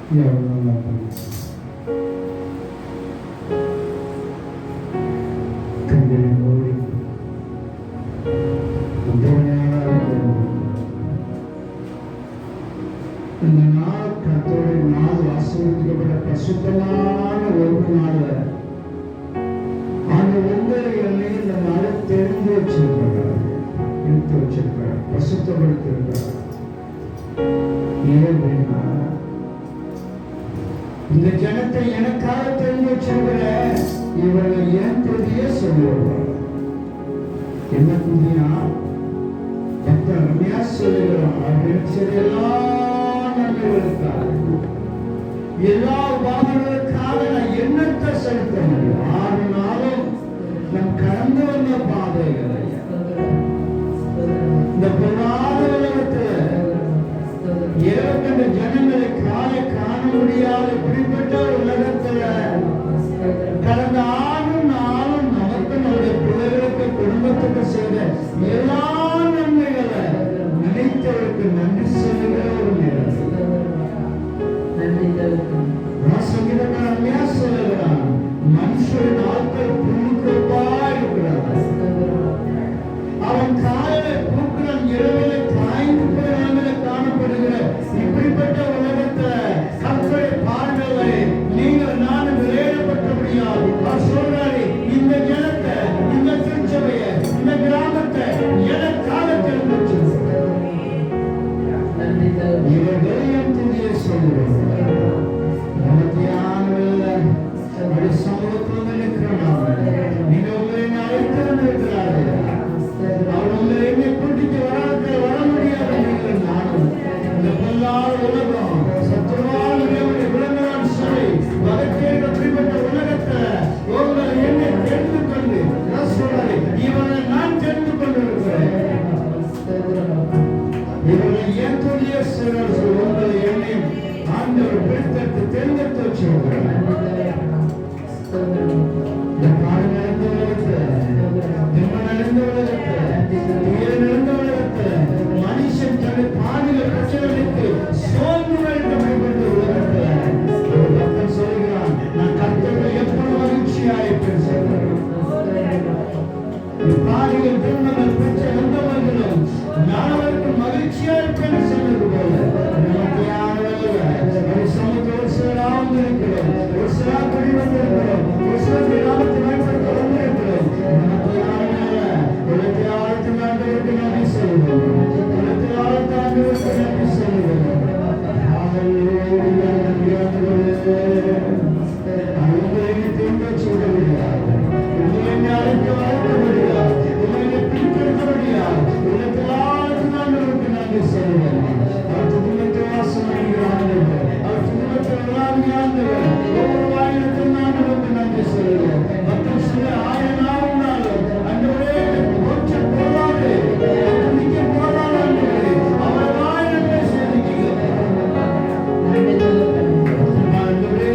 இந்த நாள் கர்த்தருடைய நாள் ஆசீர்வதிக்கப்பட்ட பரிசுத்தமான ஒரு நாள். அந்த ஒவ்வொரு எல்லையும் இந்த நாளை தெரிந்து வச்சிருக்கிறார், எடுத்து வச்சிருக்கிறார், பரிசுத்தப்படுத்திருக்கிறார். ஏன்னா இந்த ஜனத்தை எனக்காக தெரிந்து வச்சிருக்கிற இவர்கள் ஏன் துதிய சொல்லுவாங்க. என்ன துதியா? ரம்யா சொல்லுகிறான் எல்லா நன்மைகளுக்காக, எல்லா பாதைகளுக்காக நான் என்னத்தை செலுத்த முடியும்? 6 நாளும் நம் கடந்து வந்த பாதைகளை இந்த பொருளாத உலகத்தில் ஏற்கனவே ஜனங்களை காலை காண முடியாத இப்படிப்பட்ட உலகத்துல கடந்த 6 நாளும் நமக்கு நம்முடைய பிள்ளைகளுக்கு குடும்பத்துக்கு செய்த எல்லா நன்மைகளை நினைத்தவருக்கு நன்றி சொல்லுகிற ஒரு நேரம். சங்கீதக்காரன் சொல்லுகிறான், மனுஷன் நாட்கள் புழுக்கா இருக்கிறார். அவன் காலையில பூக்கள் இரவில காய்ந்து போய் நிலைமையில காணப்படுகிற இப்படிப்பட்ட உலகத்துல கர்த்தருடைய பார்வைகளை நீங்கள் நானும் விளையாடப்பட்டபடியால் அவர் சொல்றாரு, இந்த ஜனத்தை, இந்த திருச்சபையை, இந்த கிராமத்தை எனக்காக தெரிந்து இவர்கள் என் துதியை சொல்லுவார். நமக்கு சமூகத்தில் இருக்கிறோம். நீங்க உங்களை அழைத்திருக்கிறார்கள். அவர் உங்களை என்னை கூட்டிட்டு வர முடியாது. நீங்கள் நானும் இந்த பொல்லாத உலகம் சத்துருவான விளங்குறான் சொல்லி வளர்க்கின்ற அப்படிப்பட்ட உலகத்தை உங்களை என்னை தெரிந்து கொண்டு சொல்றாரு, இவனை நான் தெரிந்து கொண்டிருக்கிறேன். இவர்களை ஏன் துதிய உங்களை என்னை ஆண்டவர் பிடித்தெடுத்து தெரிந்தெடுத்து வச்சிருக்கிறார். இந்த பாடு நடந்த உலகத்தை, தினம் நடந்த உலகத்தை, துயர் நடந்த உலகத்தை, மனுஷன் தன்னுடைய பாடுகள் பிரச்சனைகளுக்கு சோர்ந்து பயன்படுத்த உலகத்தை ஒரு பக்தன் சொல்கிறான், நான் கர்த்தரை எப்பொழுது மகிழ்ச்சியாயிருப்பேன் சொல்கிறேன். பாடுகள் திருமணங்கள் பிரச்சனை வந்தவர்களும் நானவர்கள் மகிழ்ச்சியா இருப்பேன்னு சொன்னது போல நமக்கு ஒரு சமூகத்தில் சிலராக இருக்கிறோம், ஒரு சிலா குடி வந்திருக்கிறோம், ஒரு சில கிராமத்தை பயன்படுத்த வந்திருக்கிறோம். நமக்கு உலகத்தை ஆழ்த்து நாடுகளுக்கு நன்றி சொல்லுவோம், உலகத்தை ஆழ்த்து ஆண்டுகளுக்கு நன்றி சொல்லுவோம். அவங்களை திரும்ப சொல்ல முடியாது, உங்களை அழைக்க வளர்க்க முடியாது, உங்களை பிடித்திருக்க முடியாது. உலகத்தில் ஆழ்த்து நாடுகளுக்கு நன்றி சொல்லுவோம். அவர் குடும்பத்தை வாசம் அடைகிறார்கள், அவர் குடும்பத்தை விளாடுகிறார்கள். ஒவ்வொரு வாயிலுக்கும் நாடுகளுக்கு நன்றி சொல்லுவோம். மற்றும் சில 1000 நாளும் அன்றுவரே மோட்ச போராடு துணிக்க போராடு அன்றுவரே அவரை வாயிலை செய்திருக்கிறோம். அன்றுவரே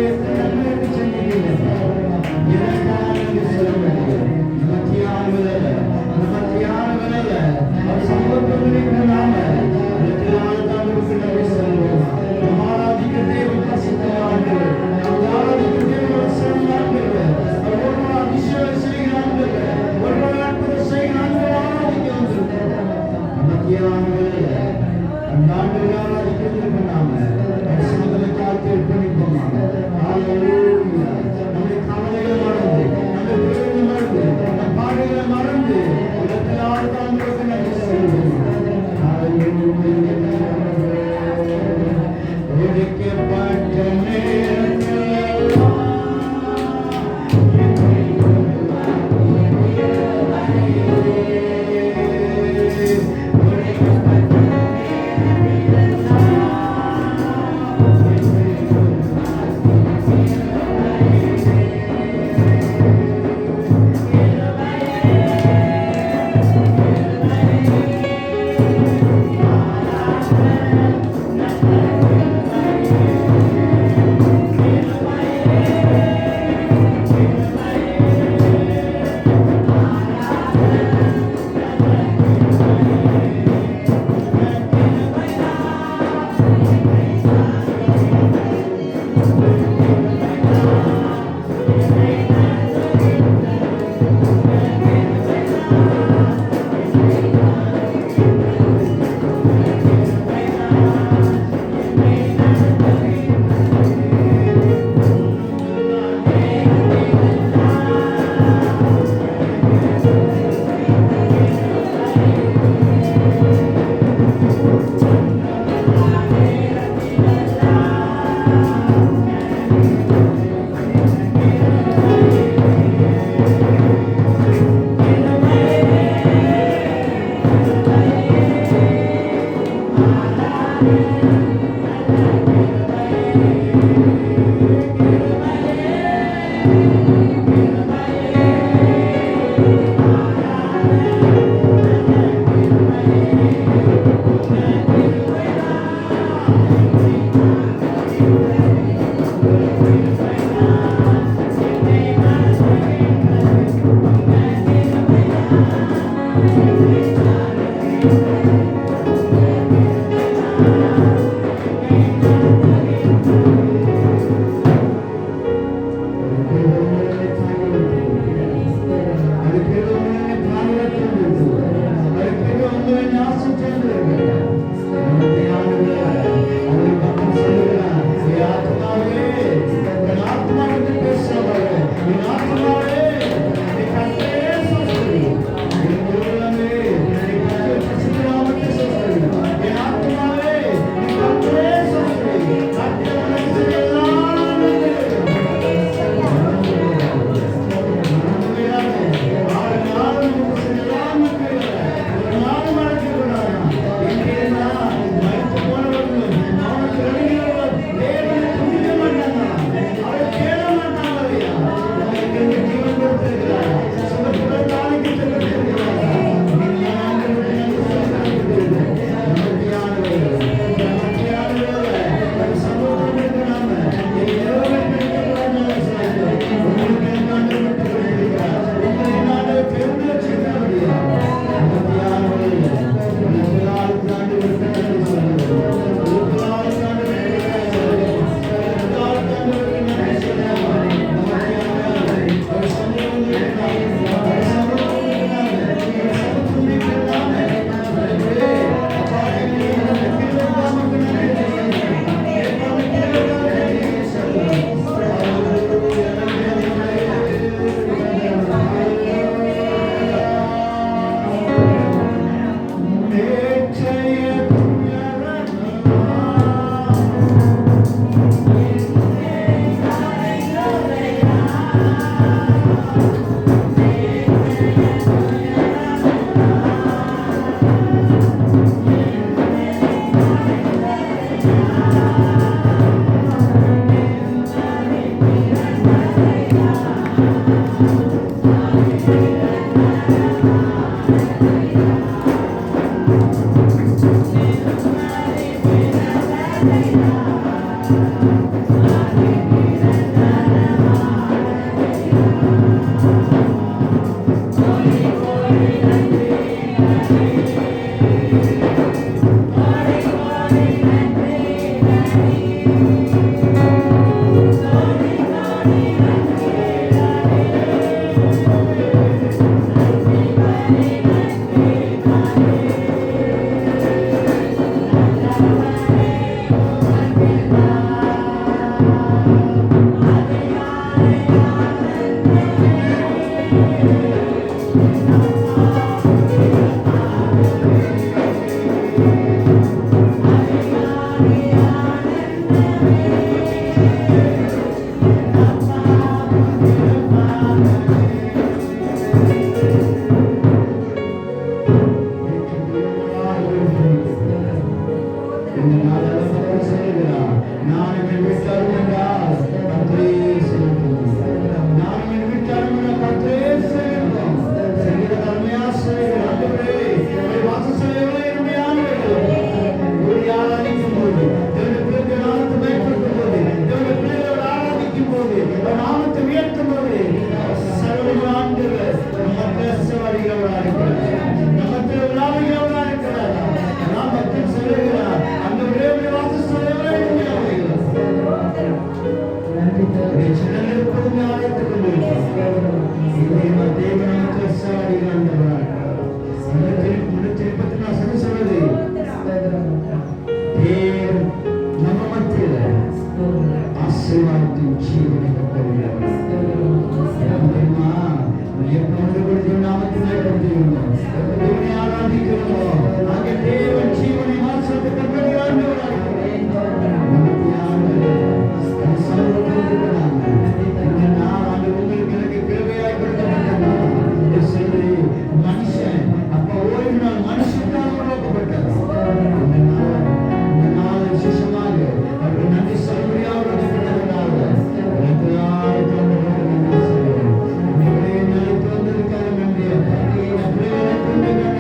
Thank you.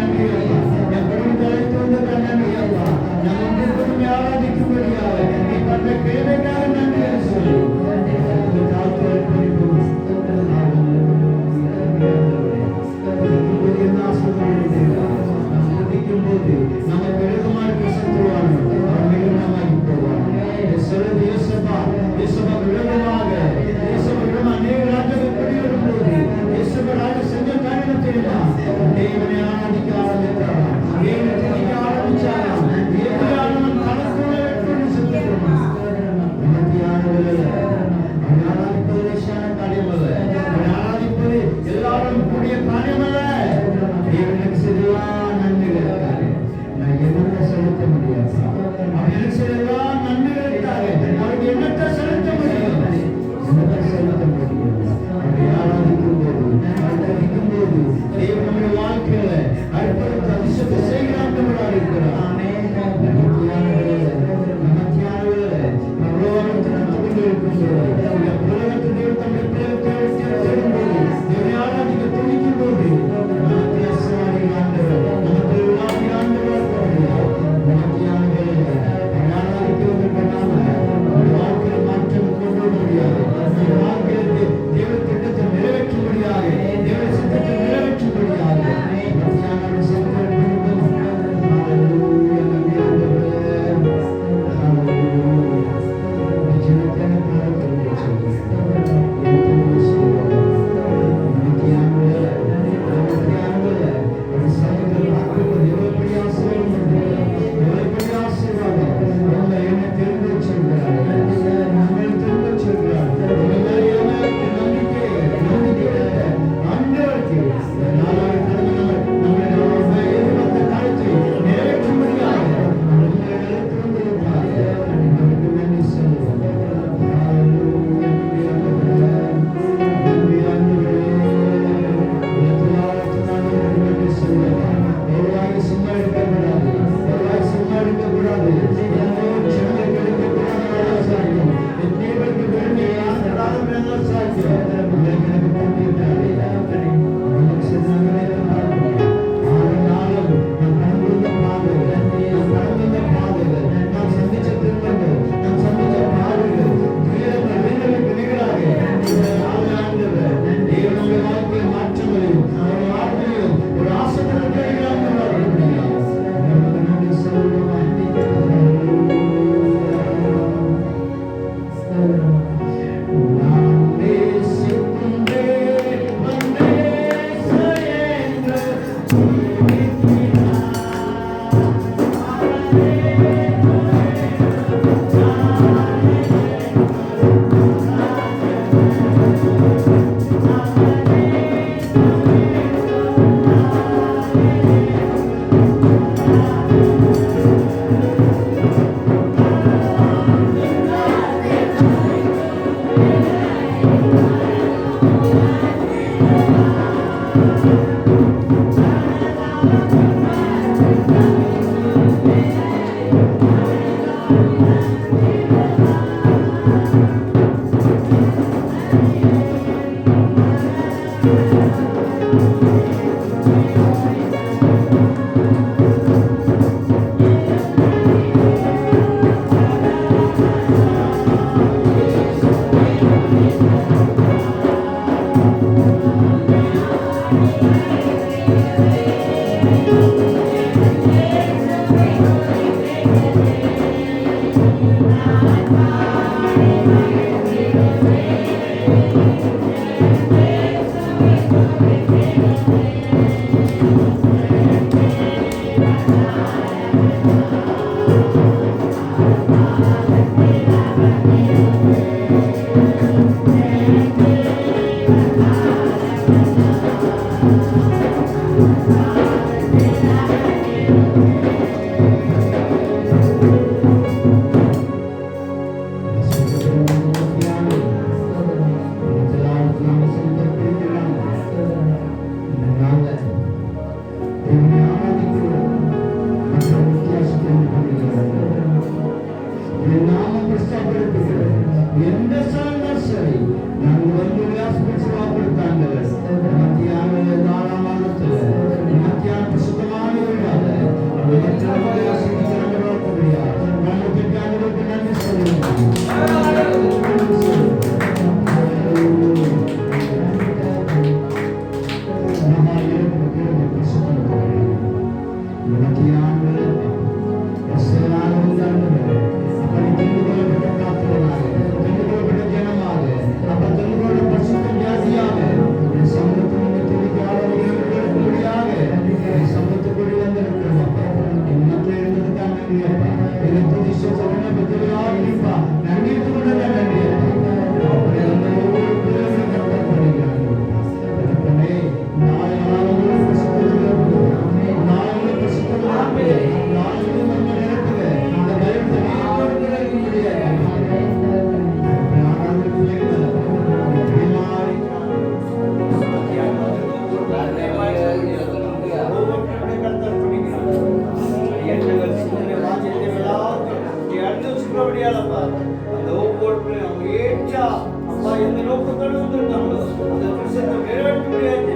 ஐயா அப்பா எந்த நோக்கத்தோடு வந்திருக்காங்களோ அந்த விஷயத்தை நிறைவேற்ற முடியாது.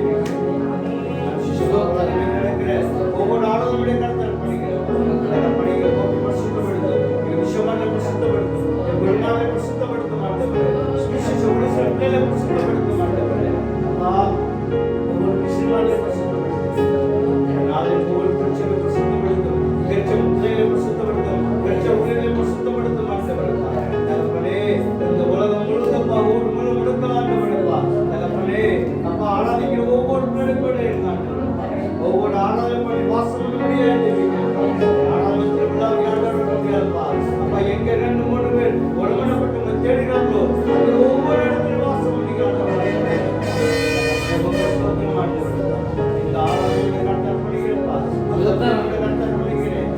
ஒவ்வொரு ஆளும் நம்முடைய கருத்தர் படிக்கிறோம் பிரசுத்தப்படுத்தும் விஷயமான பிரசுத்தப்படுத்தும் குருநாவை பிரசுத்தப்படுத்த மாட்டேன் விசேஷ உடல் பிள்ளைகளை பிரசுத்தப்படுத்த மாட்டேன். அப்பா ஒவ்வொரு விஷயமான பிரசுத்தப்படுத்தும் நாளை ஒவ்வொரு பிரச்சனை பிரசுத்தப்படுத்தும் பெற்ற பிள்ளைகளை பிரசுத்தப்படுத்தும் பெற்ற உயிர்களை பிரசுத்தப்படுத்த மாட்டேன். தகப்பனே இந்த உலகம் முழுக்கப்பா ஒவ்வொரு முழு முழுக்கலாண்டப்பா தகப்பனே அப்பா ஆராதிக்கிற ஒவ்வொரு பிள்ளைகளோட இருக்காங்க ஒவ்வொரு ஆராதனை பண்ணி வாசம் முடியாது ஆராதனை விழாவியாடுப்பா அப்பா எங்க 2-3 பேர் ஒருமனப்பட்டு தேடினாங்களோ அந்த ஒவ்வொரு இடத்துல வாசம் பண்ணிக்கிறாங்க. இந்த ஆராதனை கர்த்தர் பண்ணிக்கிறப்பா அந்த கர்த்தர் பண்ணிக்கிறேன்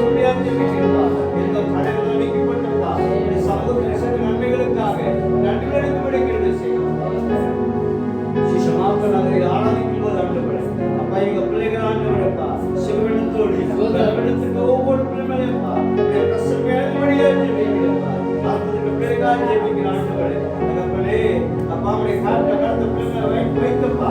முடியாது இந்த கடைகள் நீக்கப்பட்டப்பா இந்த சமூகத்தில் நன்மைகளுக்காக நன்மைகளுக்கு படிக்கிறது செய்யும் சிஷமாக்கள் அதை ஆராதிக்கும்போது ஆண்டவர் அப்பா எங்க பிள்ளைகள் ஆண்டவரப்பா சிவனத்தோடு பலவீனத்துக்கு ஒவ்வொரு பிள்ளைகளைப்பா பிரசன்மையாக ஜெபிக்கிறப்பா ஆத்மத்துக்கு பிள்ளைகாக ஜெபிக்கிற ஆண்டவர் தகப்பனே அப்பா அவருடைய காட்ட பிள்ளைகளை வைக்கப்பா